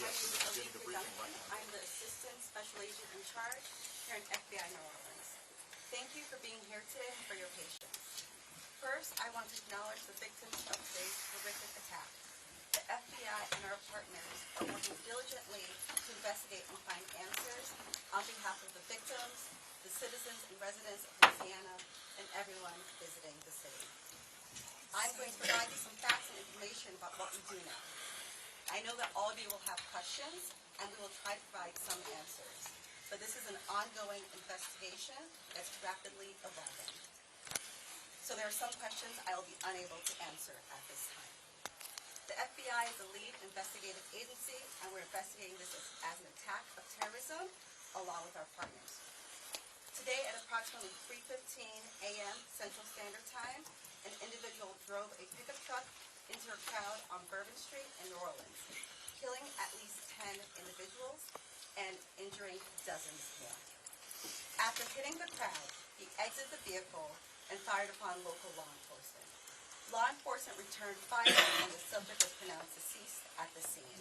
name is Elise Duncan. I'm the Assistant Special Agent in charge here in FBI New Orleans. Thank you for being here today and for your patience. First, I want to acknowledge the victims of today's horrific attack. The FBI and our partners are working diligently to investigate and find answers on behalf of the victims, the citizens and residents of Louisiana, and everyone visiting the city. I'm going to provide you some facts and information about what we do know. I know that all of you will have questions, and we will try to provide some answers. But this is an ongoing investigation that's rapidly evolving. So there are some questions I will be unable to answer at this time. The FBI is the lead investigative agency, and we're investigating this as an attack of terrorism along with our partners. Today at approximately 3:15 a.m. Central Standard Time, an individual drove a pickup truck into a crowd on Bourbon Street in New Orleans, killing at least 10 individuals and injuring dozens more. After hitting the crowd, he exited the vehicle and fired upon local law enforcement. Law enforcement returned fire and the subject was pronounced deceased at the scene.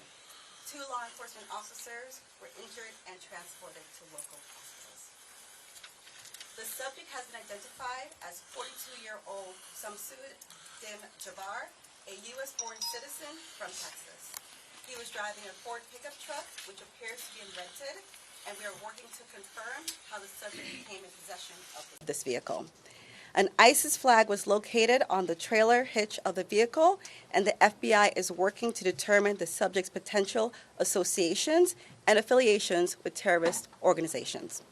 2 law enforcement officers were injured and transported to local hospitals. The subject has been identified as 42-year-old Shamsud-Din Bahar Jabbar, a U.S.-born citizen from Texas. He was driving a Ford pickup truck, which appears to be rented, and we are working to confirm how the subject came in possession of this vehicle. An ISIS flag was located on the trailer hitch of the vehicle, and the FBI is working to determine the subject's potential associations and affiliations with terrorist organizations.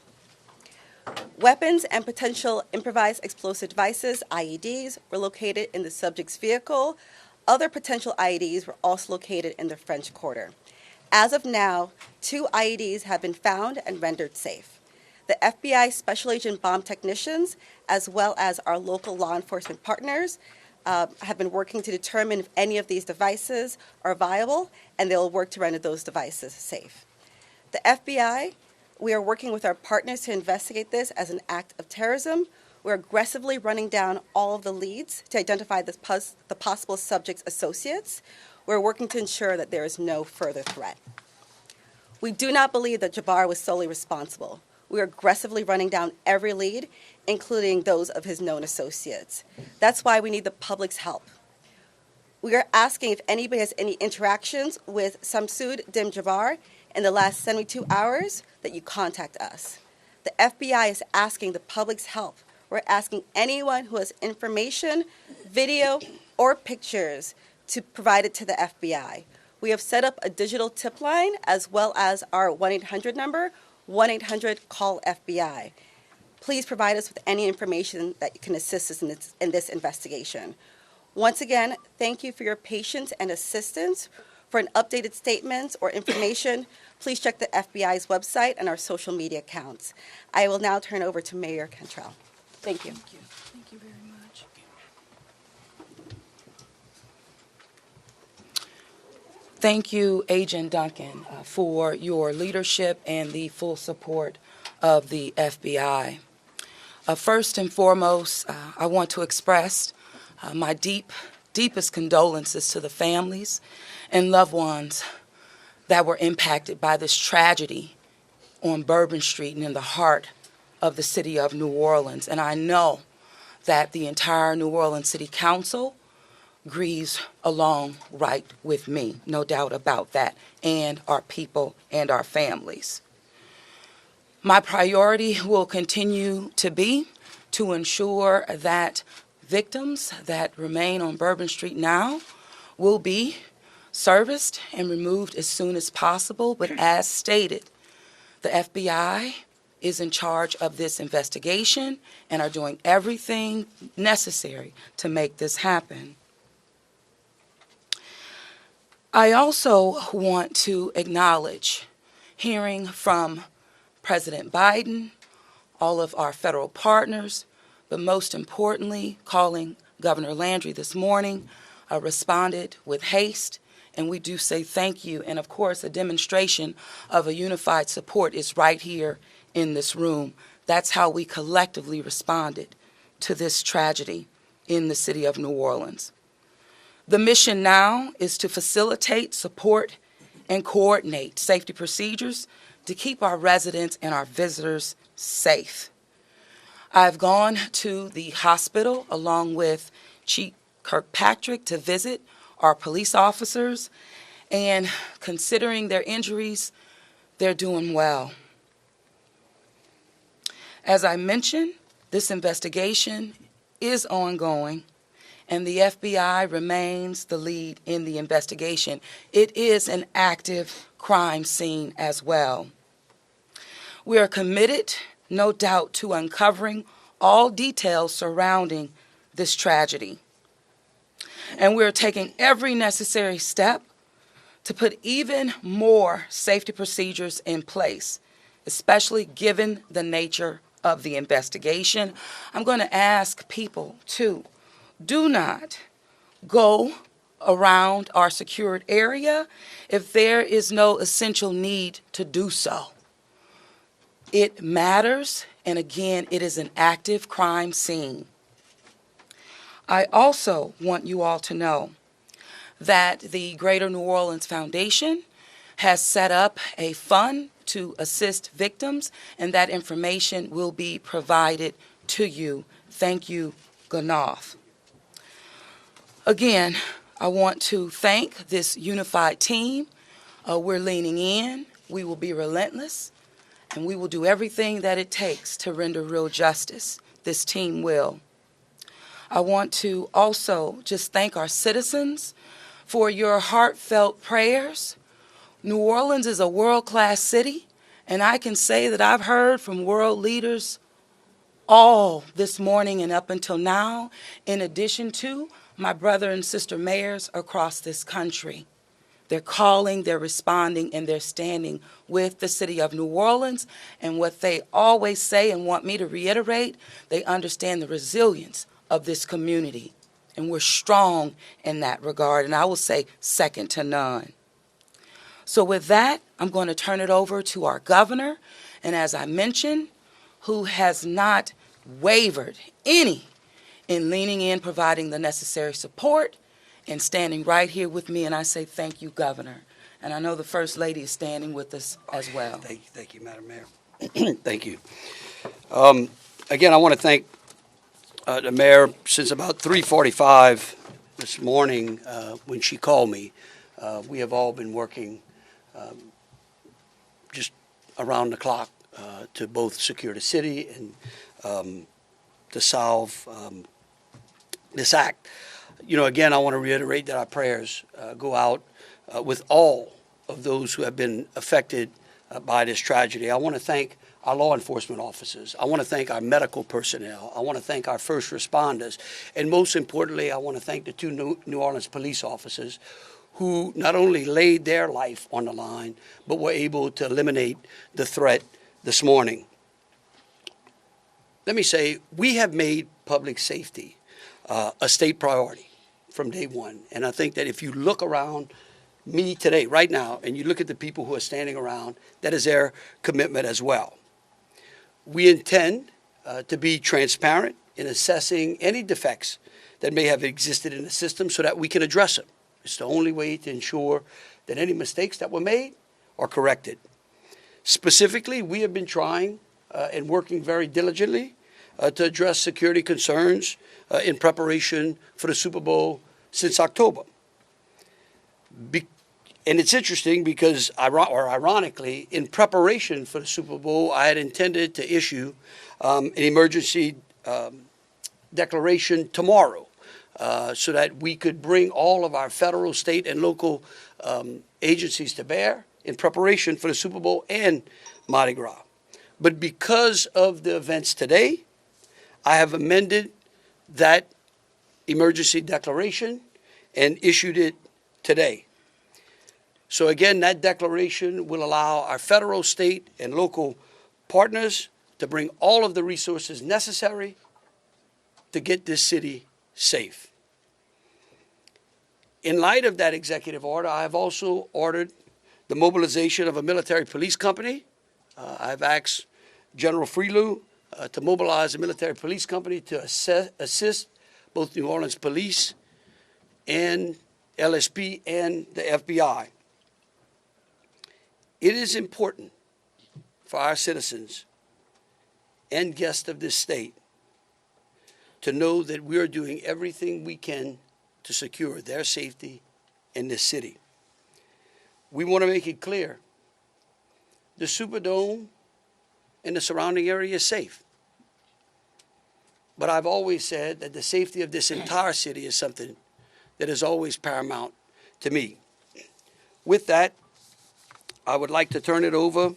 Weapons and potential improvised explosive devices, IEDs, were located in the subject's vehicle. Other potential IEDs were also located in the French Quarter. As of now, 2 IEDs have been found and rendered safe. The FBI Special Agent bomb technicians, as well as our local law enforcement partners, have been working to determine if any of these devices are viable, and they will work to render those devices safe. The FBI, we are working with our partners to investigate this as an act of terrorism. We're aggressively running down all of the leads to identify the possible subject's associates. We're working to ensure that there is no further threat. We do not believe that Jabbar was solely responsible. We are aggressively running down every lead, including those of his known associates. That's why we need the public's help. We are asking if anybody has any interactions with Shamsud-Din Bahar in the last 72 hours that you contact us. The FBI is asking the public's help. We're asking anyone who has information, video, or pictures to provide it to the FBI. We have set up a digital tip line as well as our 1-800 number, 1-800-CALL-FBI. Please provide us with any information that can assist us in this investigation. Once again, thank you for your patience and assistance. For an updated statements or information, please check the FBI's website and our social media accounts. I will now turn over to Mayor Cantrell. Thank you. Thank you. Thank you very much. Thank you, Agent Duncan, for your leadership and the full support of the FBI. First and foremost, I want to express my deepest condolences to the families and loved ones that were impacted by this tragedy on Bourbon Street and in the heart of the city of New Orleans. And I know that the entire New Orleans City Council grieves along right with me, no doubt about that, and our people and our families. My priority will continue to be to ensure that victims that remain on Bourbon Street now will be serviced and removed as soon as possible. But as stated, the FBI is in charge of this investigation and are doing everything necessary to make this happen. I also want to acknowledge hearing from President Biden, all of our federal partners, but most importantly, calling Governor Landry this morning, responded with haste, and we do say thank you. And of course, a demonstration of a unified support is right here in this room. That's how we collectively responded to this tragedy in the city of New Orleans. The mission now is to facilitate, support, and coordinate safety procedures to keep our residents and our visitors safe. I've gone to the hospital along with Chief Kirkpatrick to visit our police officers, and considering their injuries, they're doing well. As I mentioned, this investigation is ongoing, and the FBI remains the lead in the investigation. It is an active crime scene as well. We are committed, no doubt, to uncovering all details surrounding this tragedy. And we are taking every necessary step to put even more safety procedures in place, especially given the nature of the investigation. I'm going to ask people to do not go around our secured area if there is no essential need to do so. It matters, and again, it is an active crime scene. I also want you all to know that the Greater New Orleans Foundation has set up a fund to assist victims, and that information will be provided to you. Thank you, Ganoff. Again, I want to thank this unified team. We're leaning in. We will be relentless, and we will do everything that it takes to render real justice. This team will. I want to also just thank our citizens for your heartfelt prayers. New Orleans is a world-class city, and I can say that I've heard from world leaders all this morning and up until now, in addition to my brother and sister mayors across this country. They're calling, they're responding, and they're standing with the city of New Orleans. And what they always say and want me to reiterate, they understand the resilience of this community. And we're strong in that regard, and I will say second to none. So with that, I'm going to turn it over to our governor, and as I mentioned, who has not wavered any in leaning in, providing the necessary support, and standing right here with me, and I say thank you, Governor. And I know the First Lady is standing with us as well. Thank you, Madam Mayor. Thank you. Again, I want to thank the Mayor. Since about 3:45 this morning, when she called me, we have all been working just around the clock to both secure the city and to solve this act. You know, again, I want to reiterate that our prayers go out with all of those who have been affected by this tragedy. I want to thank our law enforcement officers. I want to thank our medical personnel. I want to thank our first responders. And most importantly, I want to thank the two New Orleans police officers who not only laid their life on the line, but were able to eliminate the threat this morning. Let me say, we have made public safety a state priority from day one. And I think that if you look around me today, right now, and you look at the people who are standing around, that is their commitment as well. We intend to be transparent in assessing any defects that may have existed in the system so that we can address them. It's the only way to ensure that any mistakes that were made are corrected. Specifically, we have been trying and working very diligently to address security concerns in preparation for the Super Bowl since October. And it's interesting because, ironically, in preparation for the Super Bowl, I had intended to issue an emergency declaration tomorrow so that we could bring all of our federal, state, and local agencies to bear in preparation for the Super Bowl and Mardi Gras. But because of the events today, I have amended that emergency declaration and issued it today. So again, that declaration will allow our federal, state, and local partners to bring all of the resources necessary to get this city safe. In light of that executive order, I have also ordered the mobilization of a military police company. I've asked General Freelou to mobilize a military police company to assist both New Orleans Police and LSP and the FBI. It is important for our citizens and guests of this state to know that we are doing everything we can to secure their safety in this city. We want to make it clear, the Superdome and the surrounding area is safe. But I've always said that the safety of this entire city is something that is always paramount to me. With that, I would like to turn it over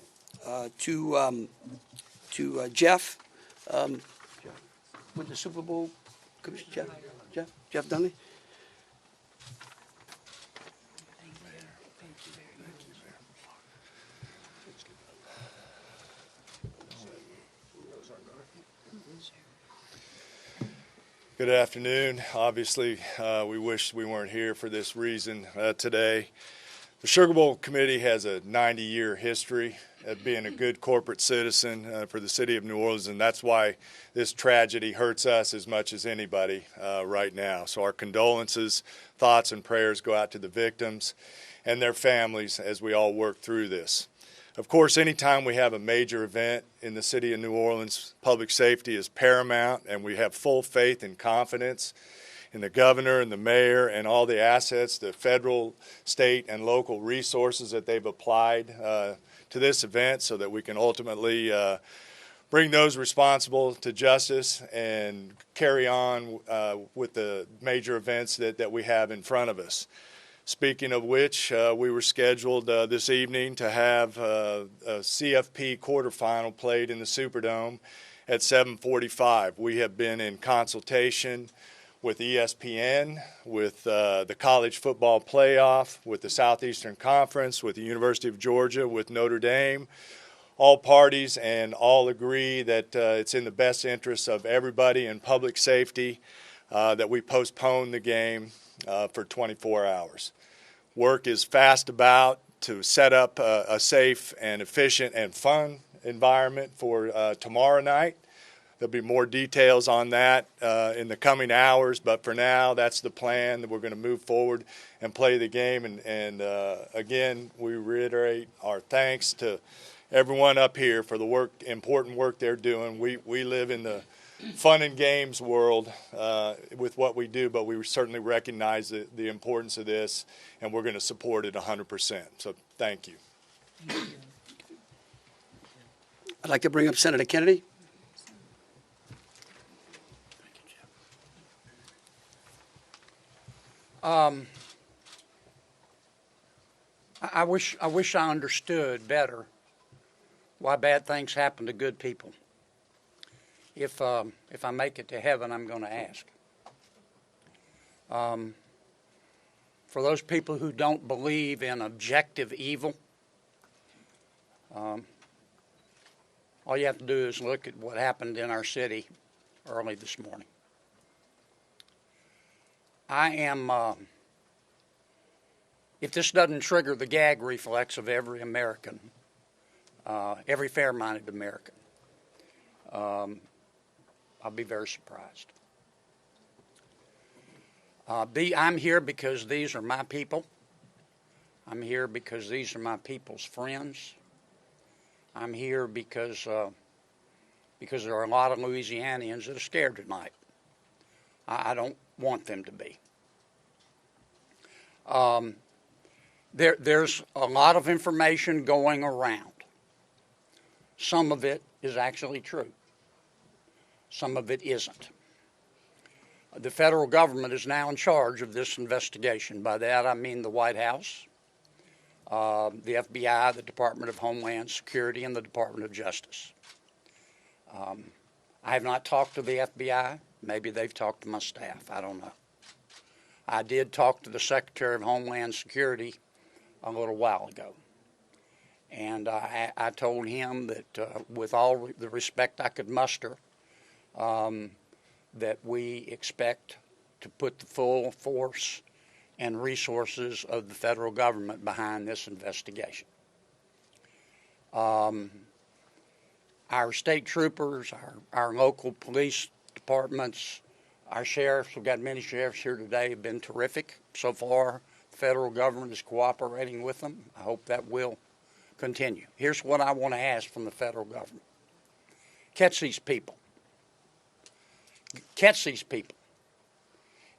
to Jeff with the Super Bowl Commission. Jeff Dunley. Good afternoon. Obviously, we wish we weren't here for this reason today. The Sugar Bowl Committee has a 90-year history of being a good corporate citizen for the city of New Orleans, and that's why this tragedy hurts us as much as anybody right now. So our condolences, thoughts, and prayers go out to the victims and their families as we all work through this. Of course, anytime we have a major event in the city of New Orleans, public safety is paramount, and we have full faith and confidence in the governor and the mayor and all the assets, the federal, state, and local resources that they've applied to this event so that we can ultimately bring those responsible to justice and carry on with the major events that we have in front of us. Speaking of which, we were scheduled this evening to have a CFP quarterfinal played in the Superdome at 7:45. We have been in consultation with ESPN, with the College Football Playoff, with the Southeastern Conference, with the University of Georgia, with Notre Dame, all parties, and all agree that it's in the best interest of everybody and public safety that we postpone the game for 24 hours. Work is fast about to set up a safe and efficient and fun environment for tomorrow night. There'll be more details on that in the coming hours, but for now, that's the plan, that we're going to move forward and play the game. And again, we reiterate our thanks to everyone up here for the important work they're doing. We live in the fun and games world with what we do, but we certainly recognize the importance of this, and we're going to support it 100%. So thank you. I'd like to bring up Senator Kennedy. I wish I understood better why bad things happen to good people. If I make it to heaven, I'm going to ask. For those people who don't believe in objective evil, all you have to do is look at what happened in our city early this morning. If this doesn't trigger the gag reflex of every American, every fair-minded American, I'll be very surprised. I'm here because these are my people. I'm here because these are my people's friends. I'm here because there are a lot of Louisianians that are scared tonight. I don't want them to be. There's a lot of information going around. Some of it is actually true. Some of it isn't. The federal government is now in charge of this investigation. By that I mean the White House, the FBI, the Department of Homeland Security, and the Department of Justice. I have not talked to the FBI. Maybe they've talked to my staff. I don't know. I did talk to the Secretary of Homeland Security a little while ago. And I told him that with all the respect I could muster, that we expect to put the full force and resources of the federal government behind this investigation. Our state troopers, our local police departments, our sheriffs, we've got many sheriffs here today, have been terrific so far. The federal government is cooperating with them. I hope that will continue. Here's what I want to ask from the federal government. Catch these people. Catch these people.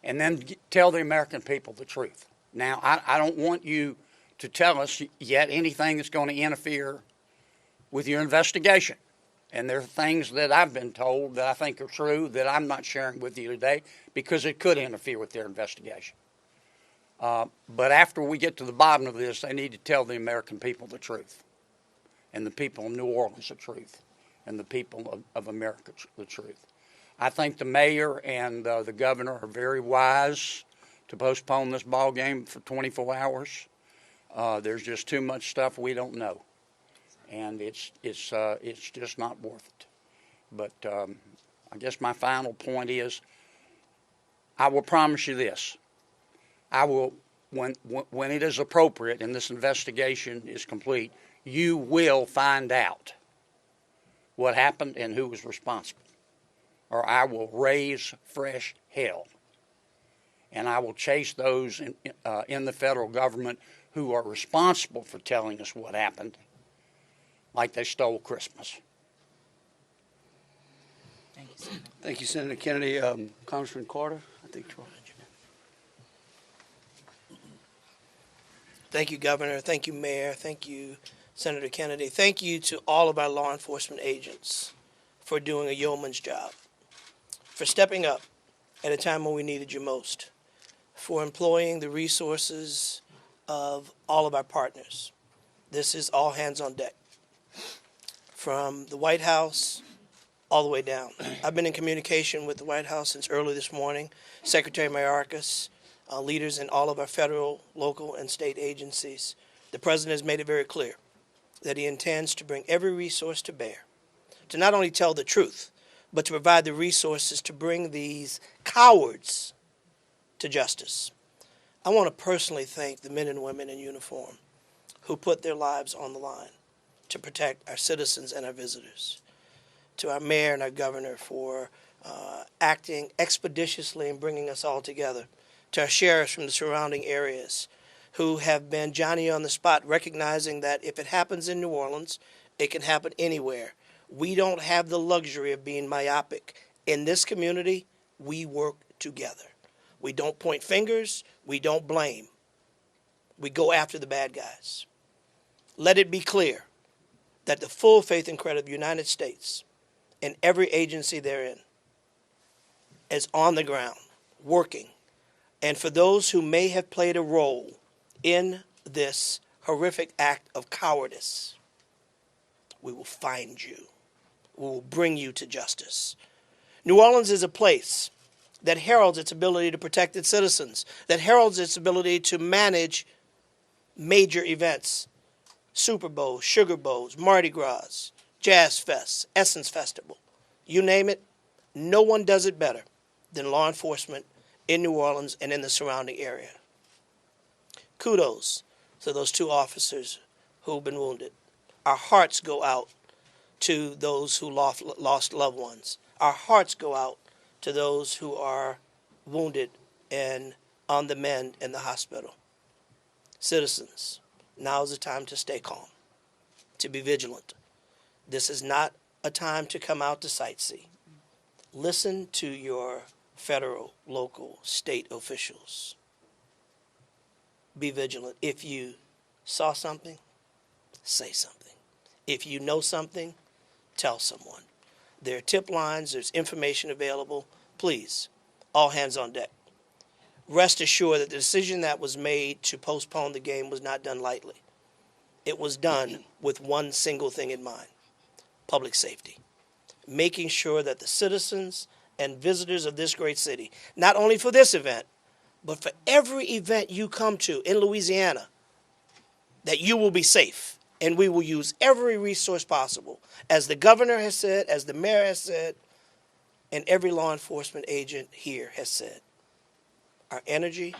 And then tell the American people the truth. Now, I don't want you to tell us yet anything that's going to interfere with your investigation. And there are things that I've been told that I think are true that I'm not sharing with you today because it could interfere with their investigation. But after we get to the bottom of this, they need to tell the American people the truth, and the people of New Orleans the truth, and the people of America the truth. I think the mayor and the governor are very wise to postpone this ball game for 24 hours. There's just too much stuff we don't know, and it's just not worth it. But I guess my final point is, I will promise you this: I will, when it is appropriate and this investigation is complete, you will find out what happened and who was responsible, or I will raise fresh hell. And I will chase those in the federal government who are responsible for telling us what happened, like they stole Christmas. Thank you, Senator. Thank you, Senator Kennedy. Congressman Carter, I think. Thank you, Governor. Thank you, Mayor. Thank you, Senator Kennedy. Thank you to all of our law enforcement agents for doing a yeoman's job, for stepping up at a time when we needed you most, for employing the resources of all of our partners. This is all hands on deck, from the White House all the way down. I've been in communication with the White House since early this morning, Secretary Mayorkas, leaders in all of our federal, local, and state agencies. The President has made it very clear that he intends to bring every resource to bear to not only tell the truth, but to provide the resources to bring these cowards to justice. I want to personally thank the men and women in uniform who put their lives on the line to protect our citizens and our visitors. To our mayor and our governor for acting expeditiously and bringing us all together. To our sheriffs from the surrounding areas who have been Johnny on the spot, recognizing that if it happens in New Orleans, it can happen anywhere. We don't have the luxury of being myopic. In this community, we work together. We don't point fingers. We don't blame. We go after the bad guys. Let it be clear that the full faith and credit of the United States and every agency therein is on the ground, working. And for those who may have played a role in this horrific act of cowardice, we will find you. We will bring you to justice. New Orleans is a place that heralds its ability to protect its citizens, that heralds its ability to manage major events, Super Bowls, Sugar Bowls, Mardi Gras, Jazz Fest, Essence Festival. You name it, no one does it better than law enforcement in New Orleans and in the surrounding area. Kudos to those two officers who've been wounded. Our hearts go out to those who lost loved ones. Our hearts go out to those who are wounded and on the mend in the hospital. Citizens, now is the time to stay calm, to be vigilant. This is not a time to come out to sightsee. Listen to your federal, local, state officials. Be vigilant. If you saw something, say something. If you know something, tell someone. There are tip lines, there's information available. Please, all hands on deck. Rest assured that the decision that was made to postpone the game was not done lightly. It was done with one single thing in mind: public safety. Making sure that the citizens and visitors of this great city, not only for this event, but for every event you come to in Louisiana, that you will be safe. And we will use every resource possible, as the governor has said, as the mayor has said, and every law enforcement agent here has said. Our energy,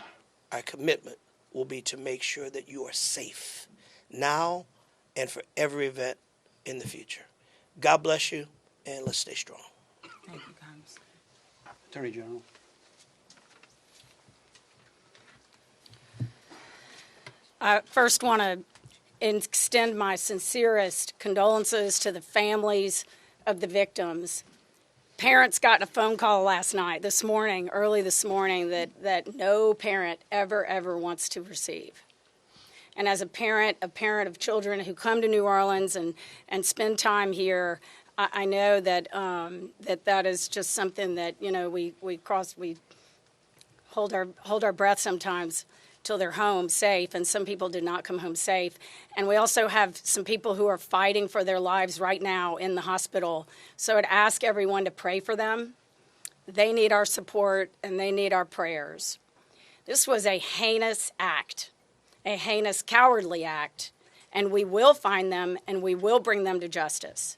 our commitment will be to make sure that you are safe now and for every event in the future. God bless you, and let's stay strong. Thank you, Congressman. Attorney General. I first want to extend my sincerest condolences to the families of the victims. Parents got a phone call early this morning, that no parent ever wants to receive. And as a parent of children who come to New Orleans and spend time here, I know that that is just something that, you know, we hold our breath sometimes till they're home safe, and some people did not come home safe. And we also have some people who are fighting for their lives right now in the hospital. So I'd ask everyone to pray for them. They need our support and they need our prayers. This was a heinous act, a heinous, cowardly act, and we will find them and we will bring them to justice.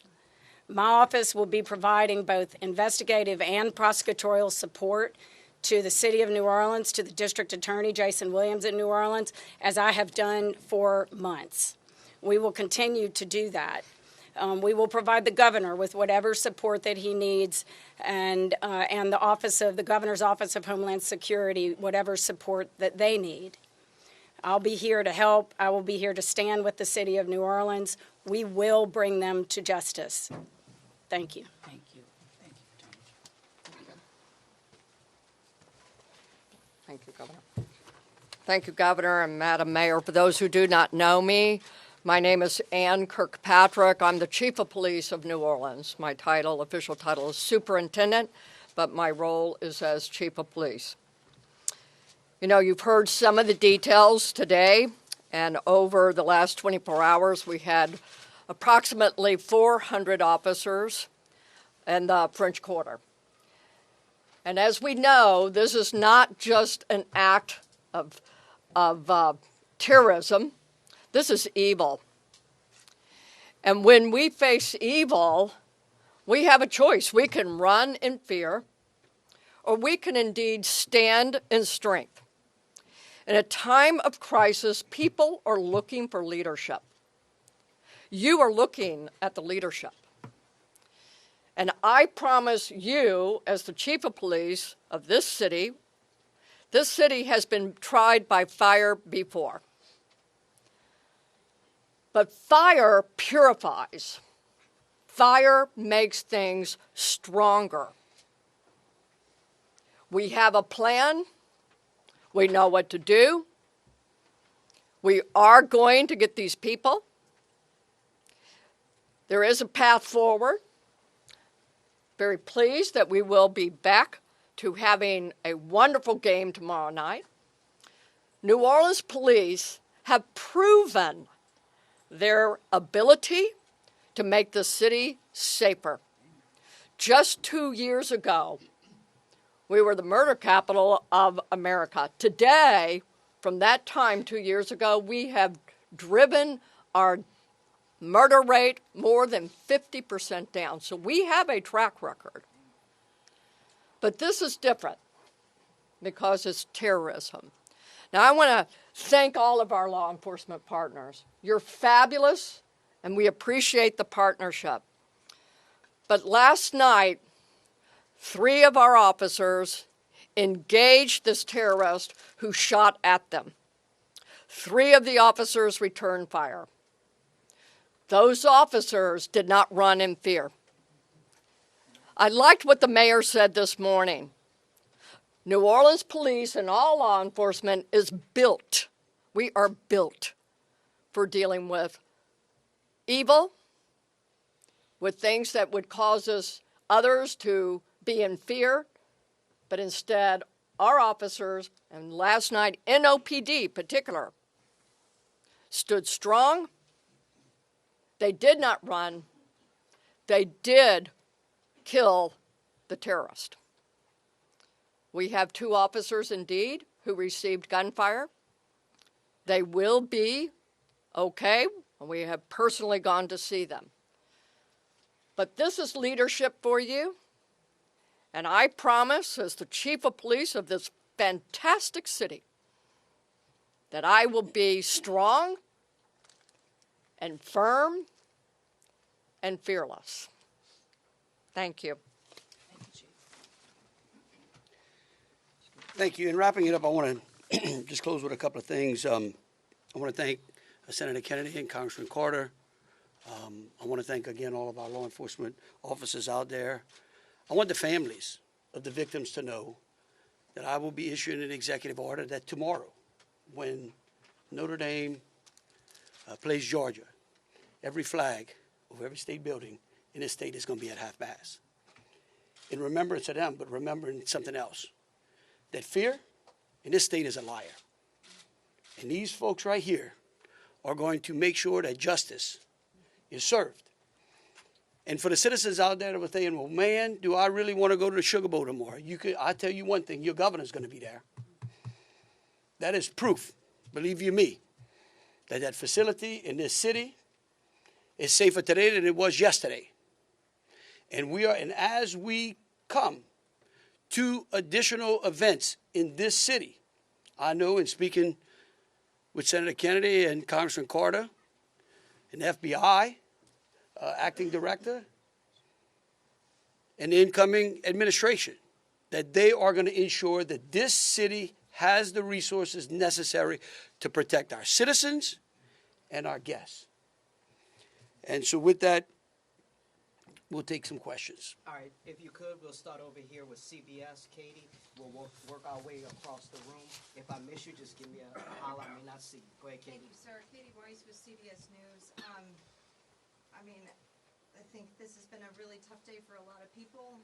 My office will be providing both investigative and prosecutorial support to the City of New Orleans, to the District Attorney, Jason Williams in New Orleans, as I have done for months. We will continue to do that. We will provide the governor with whatever support that he needs, and the Governor's Office of Homeland Security, whatever support that they need. I'll be here to help. I will be here to stand with the City of New Orleans. We will bring them to justice. Thank you. Thank you. Thank you, Attorney. Thank you, Governor. Thank you, Governor and Madam Mayor. For those who do not know me, my name is Ann Kirkpatrick. I'm the Chief of Police of New Orleans. My official title is Superintendent, but my role is as Chief of Police. You know, you've heard some of the details today, and over the last 24 hours, we had approximately 400 officers in the French Quarter. And as we know, this is not just an act of terrorism. This is evil. And when we face evil, we have a choice. We can run in fear, or we can indeed stand in strength. In a time of crisis, people are looking for leadership. You are looking at the leadership. And I promise you, as the Chief of Police of this city has been tried by fire before. But fire purifies. Fire makes things stronger. We have a plan. We know what to do. We are going to get these people. There is a path forward. Very pleased that we will be back to having a wonderful game tomorrow night. New Orleans police have proven their ability to make the city safer. Just 2 years ago, we were the murder capital of America. Today, from that time 2 years ago, we have driven our murder rate more than 50% down. So we have a track record. But this is different because it's terrorism. Now, I want to thank all of our law enforcement partners. You're fabulous, and we appreciate the partnership. But last night, 3 of our officers engaged this terrorist who shot at them. 3 of the officers returned fire. Those officers did not run in fear. I liked what the mayor said this morning. New Orleans police and all law enforcement is built. We are built for dealing with evil, with things that would cause others to be in fear, but instead our officers, and last night NOPD particular, stood strong. They did not run. They did kill the terrorist. We have 2 officers indeed who received gunfire. They will be okay. We have personally gone to see them. But this is leadership for you. And I promise, as the Chief of Police of this fantastic city, that I will be strong and firm and fearless. Thank you. Thank you. In wrapping it up, I want to just close with a couple of things. I want to thank Senator Kennedy and Congressman Carter. I want to thank again all of our law enforcement officers out there. I want the families of the victims to know that I will be issuing an executive order that tomorrow, when Notre Dame plays Georgia, every flag of every state building in this state is going to be at half-mast. In remembrance of them, but remembering something else, that fear in this state is a liar. And these folks right here are going to make sure that justice is served. And for the citizens out there that were saying, well, man, do I really want to go to the Sugar Bowl tomorrow? I tell you one thing, your governor's going to be there. That is proof, believe you me, that that facility in this city is safer today than it was yesterday. And as we come to additional events in this city, I know in speaking with Senator Kennedy and Congressman Carter, and FBI, acting director, and the incoming administration, that they are going to ensure that this city has the resources necessary to protect our citizens and our guests. And so with that, we'll take some questions. All right, if you could, we'll start over here with CBS. Katie, we'll work our way across the room. If I miss you, just give me a holler. I may not see you. Go ahead, Katie. Thank you, sir. Katie Boyce with CBS News. I mean, I think this has been a really tough day for a lot of people,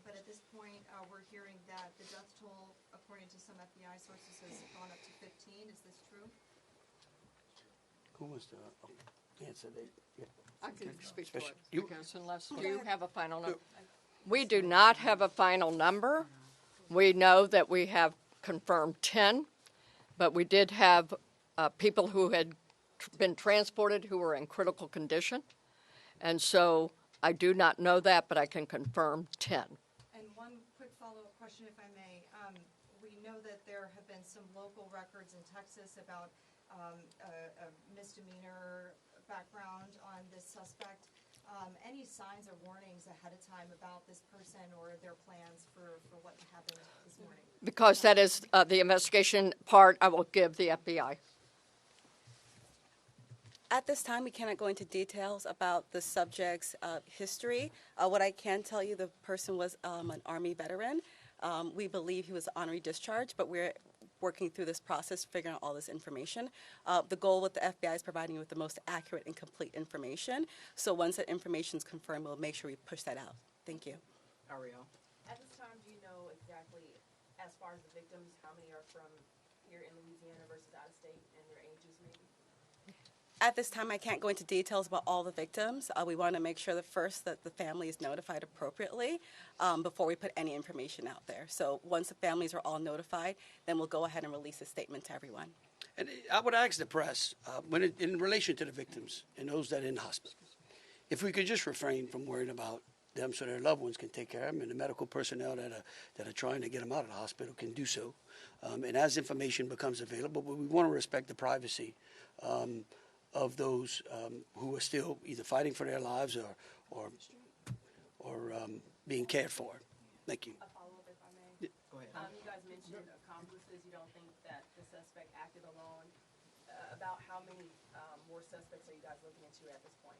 but at this point, we're hearing that the death toll, according to some FBI sources, has gone up to 15. Is this true? Who wants to answer that? Yeah. I can speak to it, You- because unless you have a final number. We do not have a final number. We know that we have confirmed 10, but we did have people who had been transported who were in critical condition. And so I do not know that, but I can confirm 10. And one quick follow-up question, if I may. We know that there have been some local records in Texas about a misdemeanor background on this suspect. Any signs or warnings ahead of time about this person or their plans for what happened this morning? Because that is the investigation part, I will give the FBI. At this time, we cannot go into details about the subject's history. What I can tell you, the person was an Army veteran. We believe he was honorary discharge, but we're working through this process, figuring out all this information. The goal with the FBI is providing you with the most accurate and complete information. So once that information is confirmed, we'll make sure we push that out. Thank you. Ariel. At this time, do you know exactly, as far as the victims, how many are from here in Louisiana versus out of state, and their ages maybe? At this time, I can't go into details about all the victims. We want to make sure that first that the family is notified appropriately before we put any information out there. So once the families are all notified, then we'll go ahead and release a statement to everyone. And I would ask the press, in relation to the victims and those that are in hospitals, if we could just refrain from worrying about them so their loved ones can take care of them, and the medical personnel that are trying to get them out of the hospital can do so. And as information becomes available, but we want to respect the privacy of those who are still either fighting for their lives or being cared for. Thank you. A follow-up, if I may. Go ahead. You guys mentioned accomplices. You don't think that the suspect acted alone. About how many more suspects are you guys looking into at this point?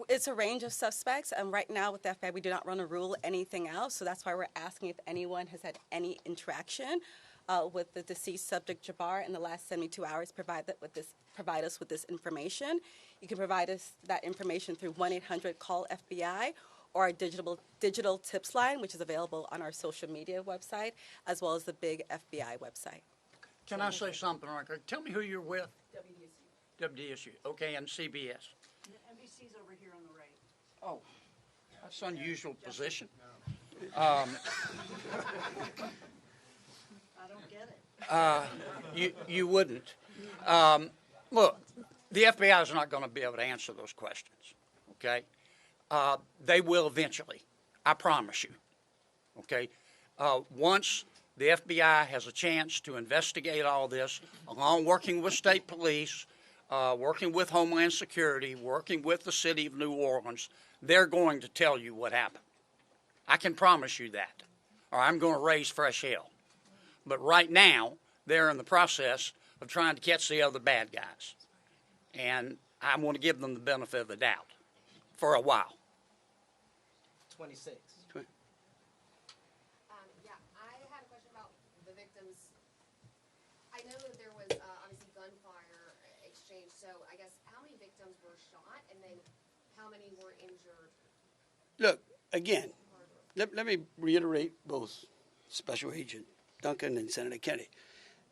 It's a range of suspects, and right now with the FBI, we do not want to rule anything out, so that's why we're asking if anyone has had any interaction with the deceased subject Jabbar in the last 72 hours, provide us with this information. You can provide us that information through 1-800-CALL-FBI or our digital tips line, which is available on our social media website, as well as the big FBI website. Can I say something right quick? Tell me who you're with. WDSU. WDSU. Okay, and CBS. NBC's over here on the right. Oh, that's an unusual position. I don't get it. You wouldn't. Look, the FBI is not going to be able to answer those questions, okay? They will eventually, I promise you, okay? Once the FBI has a chance to investigate all this, along working with state police, working with Homeland Security, working with the city of New Orleans, they're going to tell you what happened. I can promise you that, or I'm going to raise fresh hell. But right now, they're in the process of trying to catch the other bad guys. And I want to give them the benefit of the doubt for a while. 26. Yeah, I had a question about the victims. I know that there was obviously gunfire exchange, so I guess how many victims were shot and then how many were injured? Look, again, let me reiterate both Special Agent Duncan and Senator Kennedy.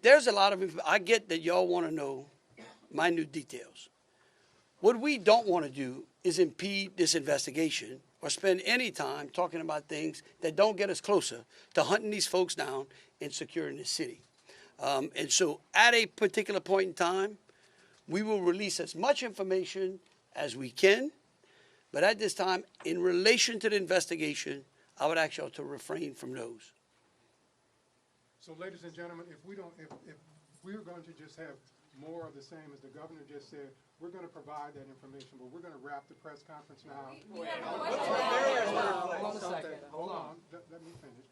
There's a lot of, I get that y'all want to know minute details. What we don't want to do is impede this investigation or spend any time talking about things that don't get us closer to hunting these folks down and securing the city. And so at a particular point in time, we will release as much information as we can. But at this time, in relation to the investigation, I would ask y'all to refrain from those. So, ladies and gentlemen, if we're going to just have more of the same as the governor just said, we're going to provide that information, but we're going to wrap the press conference now. Hold on a second. Hold on. Let me finish.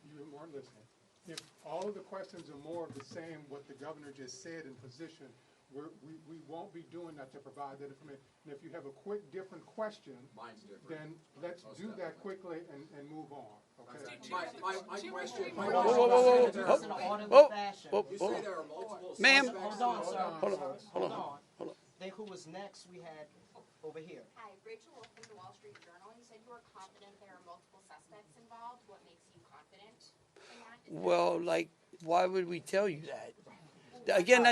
You weren't listening. If all of the questions are more of the same, what the governor just said in position, we won't be doing that to provide that information. And if you have a quick, different question, then let's do that quickly and move on. Okay. My question. Whoa. You say there are multiple Ma'am. suspects. Hold on, sir. Hold on. Then who was next? We had over here. Hi, Rachel Wolf from the Wall Street Journal. You said you were confident there are multiple suspects involved. What makes you confident in that? Well, like, why would we tell you that? Again,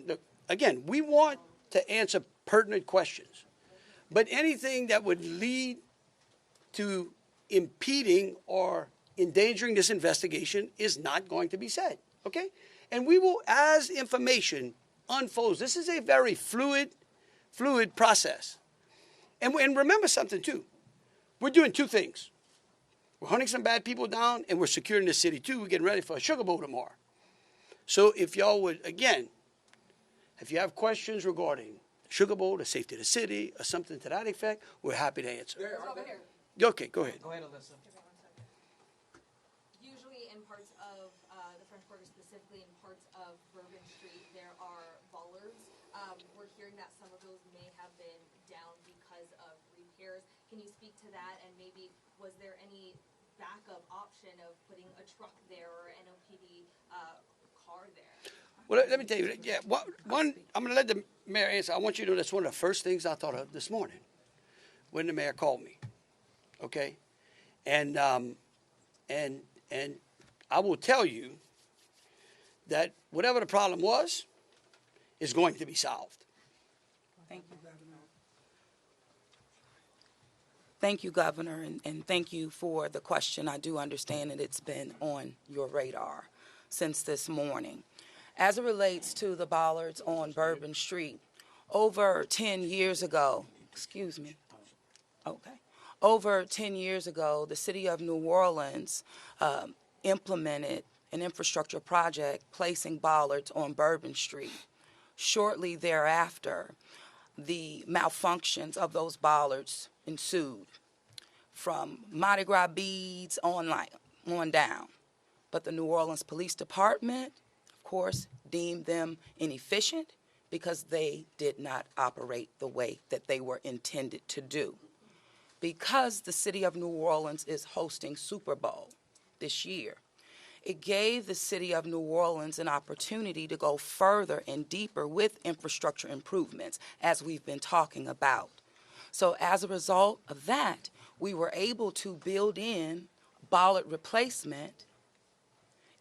look, we want to answer pertinent questions. But anything that would lead to impeding or endangering this investigation is not going to be said, okay? And we will, as information unfolds, this is a very fluid process. And remember something, too. We're doing two things. We're hunting some bad people down, and we're securing the city, too. We're getting ready for a Sugar Bowl tomorrow. So if y'all would, again, if you have questions regarding Sugar Bowl, the safety of the city, or something to that effect, we're happy to answer. Okay, go ahead. Go ahead, Alyssa. Usually in parts of the French Quarter, specifically in parts of Bourbon Street, there are bollards. We're hearing that some of those may have been down because of repairs. Can you speak to that? And maybe was there any backup option of putting a truck there or an OPD car there? Well, let me tell you, yeah, one, I'm going to let the mayor answer. I want you to know that's one of the first things I thought of this morning when the mayor called me, okay? And I will tell you that whatever the problem was is going to be solved. Thank you, Governor. Thank you, Governor, and thank you for the question. I do understand that it's been on your radar since this morning. As it relates to the bollards on Bourbon Street, over 10 years ago, over 10 years ago, the city of New Orleans implemented an infrastructure project placing bollards on Bourbon Street. Shortly thereafter, the malfunctions of those bollards ensued from Mardi Gras beads on down. But the New Orleans Police Department, of course, deemed them inefficient because they did not operate the way that they were intended to do. Because the city of New Orleans is hosting Super Bowl this year, it gave the city of New Orleans an opportunity to go further and deeper with infrastructure improvements, as we've been talking about. So as a result of that, we were able to build in bollard replacement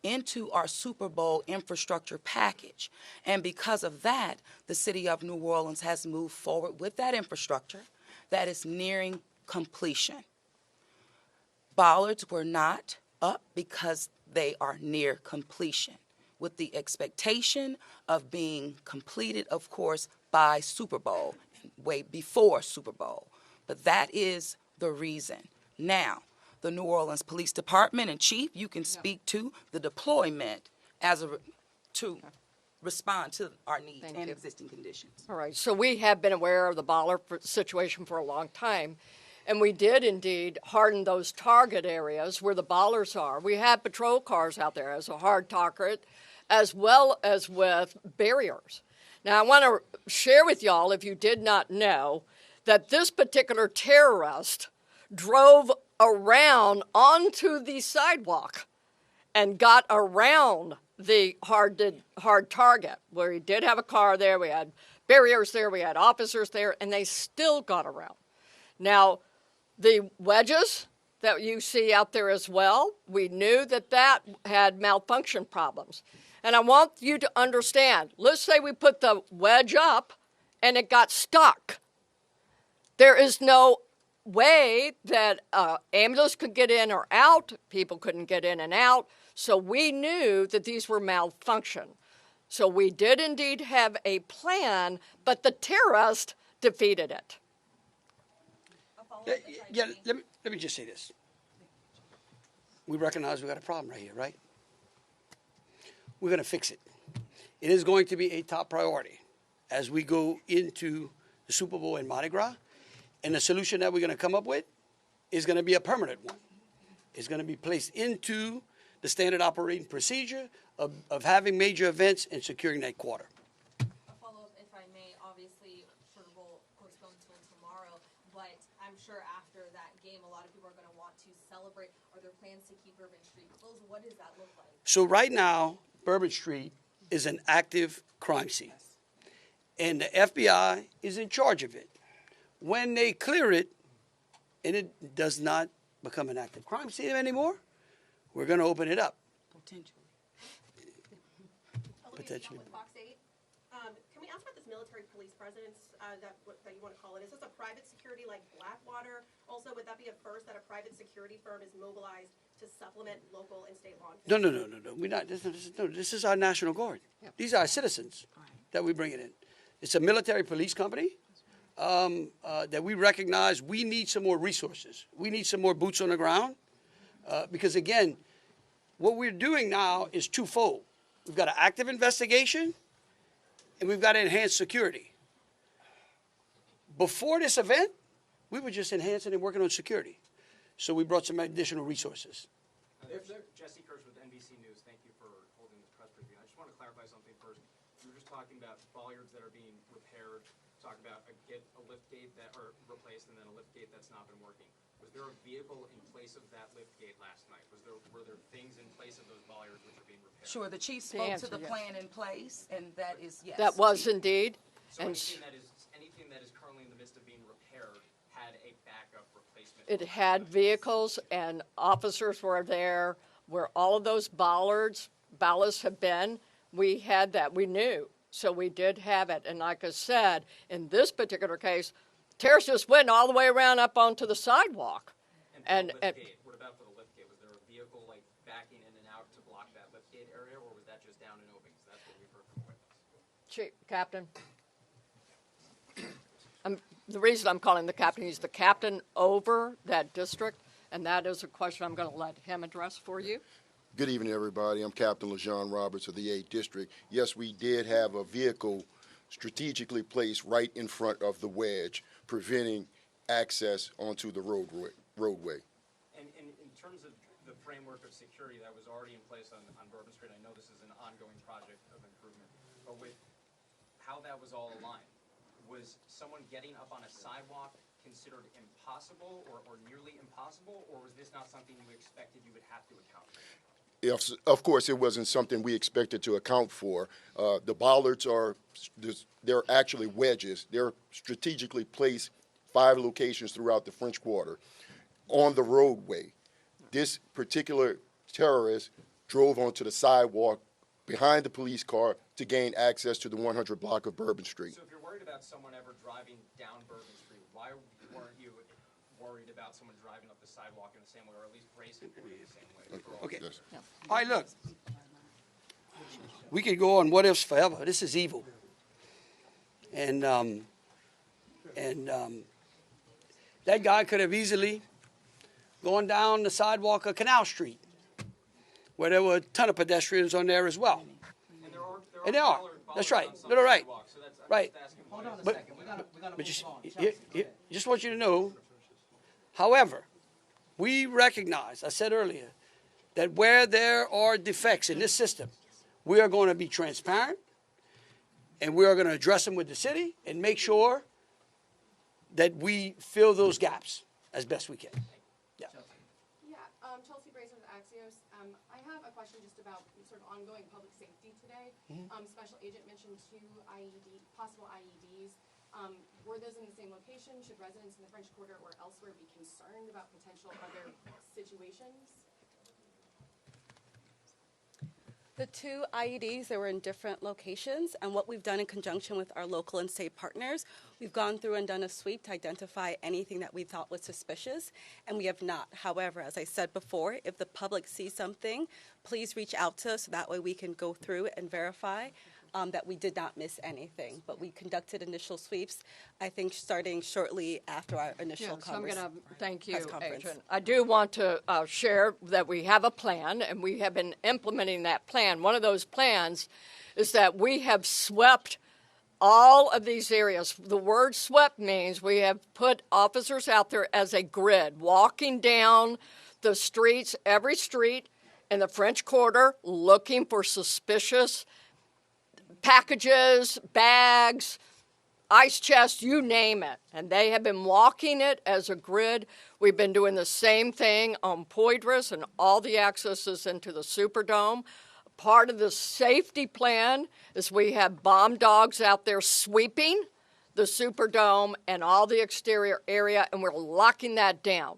into our Super Bowl infrastructure package. And because of that, the city of New Orleans has moved forward with that infrastructure that is nearing completion. Bollards were not up because they are near completion, with the expectation of being completed, of course, by Super Bowl, way before Super Bowl. But that is the reason. Now, the New Orleans Police Department and Chief, you can speak to the deployment to respond to our needs and existing conditions. All right, so we have been aware of the bollard situation for a long time, and we did indeed harden those target areas where the bollards are. We have patrol cars out there as a hard target, as well as with barriers. Now, I want to share with y'all, if you did not know, that this particular terrorist drove around onto the sidewalk and got around the hard target, where he did have a car there, we had barriers there, we had officers there, and they still got around. Now, the wedges that you see out there as well, we knew that that had malfunction problems. And I want you to understand, let's say we put the wedge up and it got stuck. There is no way that ambulance could get in or out, people couldn't get in and out, so we knew that these were malfunction. So we did indeed have a plan, but the terrorist defeated it. Yeah, let me just say this. We recognize we got a problem right here, right? We're going to fix it. It is going to be a top priority as we go into the Super Bowl and Mardi Gras. And the solution that we're going to come up with is going to be a permanent one. It's going to be placed into the standard operating procedure of having major events and securing that quarter. A follow-up, if I may. Obviously, Sugar Bowl postponed until tomorrow, but I'm sure after that game, a lot of people are going to want to celebrate. Are there plans to keep Bourbon Street closed? What does that look like? So right now, Bourbon Street is an active crime scene, and the FBI is in charge of it. When they clear it, and it does not become an active crime scene anymore, we're going to open it up. Potentially. Fox 8. Can we ask about this military police presence that you want to call it? Is this a private security like Blackwater? Also, would that be a first that a private security firm is mobilized to supplement local and state law enforcement? No. We're not. This is our National Guard. These are our citizens that we bring it in. It's a military police company that we recognize we need some more resources. We need some more boots on the ground because, again, what we're doing now is twofold. We've got an active investigation and we've got to enhance security. Before this event, we were just enhancing and working on security. So we brought some additional resources. Jesse Kirsch with NBC News. Thank you for holding this press briefing. I just want to clarify something first. You were just talking about bollards that are being repaired, talking about a lift gate that are replaced and then a lift gate that's not been working. Was there a vehicle in place of that lift gate last night? Were there things in place of those bollards which are being repaired? Sure, the chief spoke to the plan in place, and that is yes. That was indeed. So anything that is currently in the midst of being repaired had a backup replacement? It had vehicles and officers were there where all of those ballasts have been. We had that. We knew. So we did have it. And like I said, in this particular case, terrorists just went all the way around up onto the sidewalk. And what about for the lift gate? Was there a vehicle like backing in and out to block that lift gate area, or was that just down and open? Because that's what we've heard from witnesses. Chief, Captain. The reason I'm calling the captain, he's the captain over that district, and that is a question I'm going to let him address for you. Good evening, everybody. I'm Captain LaJean Roberts of the 8th District. Yes, we did have a vehicle strategically placed right in front of the wedge, preventing access onto the roadway. And in terms of the framework of security that was already in place on Bourbon Street, I know this is an ongoing project of improvement, but with how that was all aligned, was someone getting up on a sidewalk considered impossible or nearly impossible, or was this not something you expected you would have to account for? Of course, it wasn't something we expected to account for. The bollards they're actually wedges. They're strategically placed 5 locations throughout the French Quarter on the roadway. This particular terrorist drove onto the sidewalk behind the police car to gain access to the 100 block of Bourbon Street. So if you're worried about someone ever driving down Bourbon Street, why weren't you worried about someone driving up the sidewalk in the same way, or at least bracing for it the same way? Okay. All right, look. We could go on what ifs forever. This is evil. And that guy could have easily gone down the sidewalk of Canal Street, where there were a ton of pedestrians on there as well. And there are. That's right. No, right. Right. Hold on a second. We gotta move on. Just want you to know, however, we recognize, I said earlier, that where there are defects in this system, we are going to be transparent. and we are going to address them with the city and make sure that we fill those gaps as best we can. Yeah. Yeah, Chelsea Bracer with Axios. I have a question just about sort of ongoing public safety today. Special Agent mentioned two possible IEDs. Were those in the same location? Should residents in the French Quarter or elsewhere be concerned about potential other situations? The two IEDs, they were in different locations, and what we've done in conjunction with our local and state partners, we've gone through and done a sweep to identify anything that we thought was suspicious, and we have not. However, as I said before, if the public sees something, please reach out to us so that way we can go through and verify that we did not miss anything. But we conducted initial sweeps, I think, starting shortly after our initial So I'm going to thank you, press conference. Agent. I do want to share that we have a plan, and we have been implementing that plan. One of those plans is that we have swept all of these areas. The word swept means we have put officers out there as a grid, walking down the streets, every street in the French Quarter, looking for suspicious packages, bags, ice chests, you name it. And they have been walking it as a grid. We've been doing the same thing on Poydras and all the accesses into the Superdome. Part of the safety plan is we have bomb dogs out there sweeping the Superdome and all the exterior area, and we're locking that down.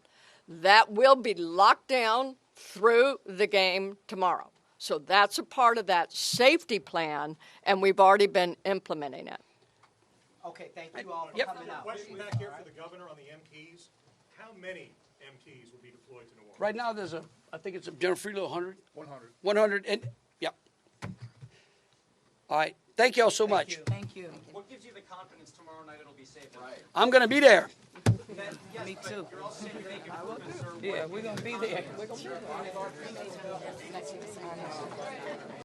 That will be locked down through the game tomorrow. So that's a part of that safety plan, and we've already been implementing it. Okay, thank you all for coming out. Question back here for the governor on the MTs. How many MTs will be deployed to New Orleans? Right now, there's I think it's a General Freelo 100. 100. 100, and, yeah. All right. Thank you all so much. Thank you. What gives you the confidence tomorrow night it'll be safe? Right. I'm going to be there. Me too. You're all saying you're making Yeah, we're going to be there.